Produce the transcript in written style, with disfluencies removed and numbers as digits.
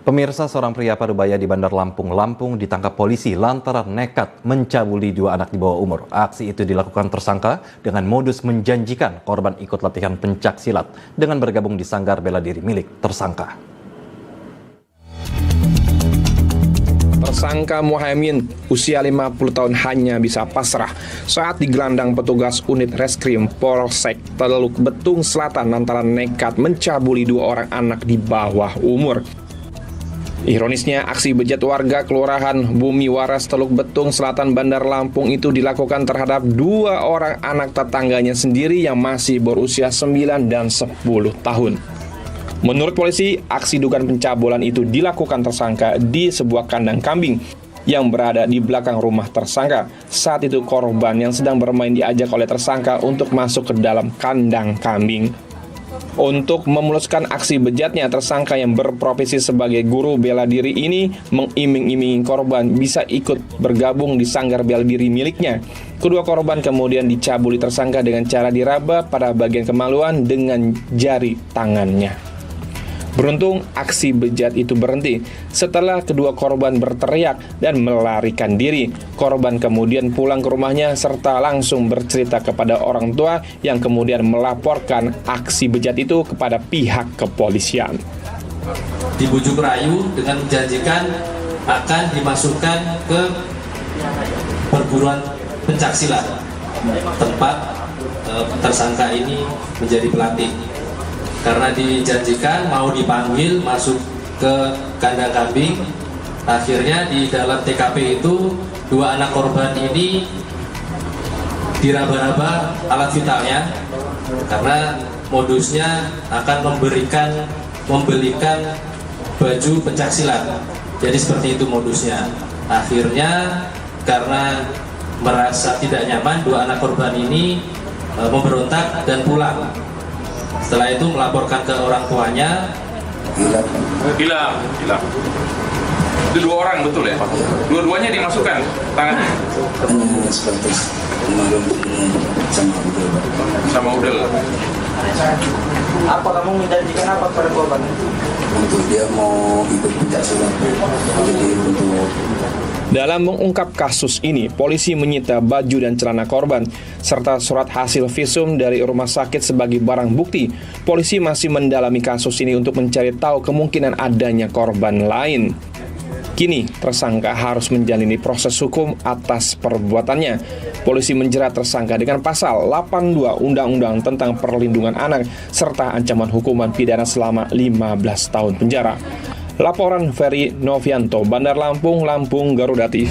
Pemirsa, seorang pria parubaya di Bandar Lampung ditangkap polisi lantaran nekat mencabuli dua anak di bawah umur. Aksi itu dilakukan tersangka dengan modus menjanjikan korban ikut latihan pencak silat dengan bergabung di sanggar bela diri milik tersangka. Tersangka Muhaimin, usia 50 tahun, hanya bisa pasrah saat digelandang petugas unit reskrim Polsek Teluk Betung Selatan lantaran nekat mencabuli dua orang anak di bawah umur. Ironisnya, aksi bejat warga Kelurahan Bumi Waras Teluk Betung Selatan Bandar Lampung itu dilakukan terhadap dua orang anak tetangganya sendiri yang masih berusia 9 dan 10 tahun. Menurut polisi, aksi dugaan pencabulan itu dilakukan tersangka di sebuah kandang kambing yang berada di belakang rumah tersangka. Saat itu korban yang sedang bermain diajak oleh tersangka untuk masuk ke dalam kandang kambing. Untuk memuluskan aksi bejatnya, tersangka yang berprofesi sebagai guru bela diri ini mengiming-imingi korban bisa ikut bergabung di sanggar bela diri miliknya. Kedua korban kemudian dicabuli tersangka dengan cara diraba pada bagian kemaluan dengan jari tangannya. Beruntung aksi bejat itu berhenti setelah kedua korban berteriak dan melarikan diri. Korban kemudian pulang ke rumahnya serta langsung bercerita kepada orang tua yang kemudian melaporkan aksi bejat itu kepada pihak kepolisian. Dibujuk rayu dengan menjanjikan akan dimasukkan ke perguruan pencaksilat, tempat tersangka ini menjadi pelatih. Karena dijanjikan mau dipanggil masuk ke kandang kambing, akhirnya di dalam TKP itu dua anak korban ini diraba-raba alat vitalnya karena modusnya akan membelikan baju pencaksilat. Jadi seperti itu modusnya. Akhirnya karena merasa tidak nyaman, dua anak korban ini memberontak dan pulang. Setelah itu melaporkan ke orang tuanya. Hilang. Itu dua orang, betul ya? Dua-duanya dimasukkan tangannya? Sama udel. Apa kamu menjanjikan apa pada korban? Untuk dia mau ikut pencak silat. Jadi untuk Dalam mengungkap kasus ini, polisi menyita baju dan celana korban, serta surat hasil visum dari rumah sakit sebagai barang bukti. Polisi masih mendalami kasus ini untuk mencari tahu kemungkinan adanya korban lain. Kini, tersangka harus menjalani proses hukum atas perbuatannya. Polisi menjerat tersangka dengan pasal 82 Undang-Undang tentang Perlindungan Anak, serta ancaman hukuman pidana selama 15 tahun penjara. Laporan Ferry Novianto, Bandar Lampung, Garuda TV.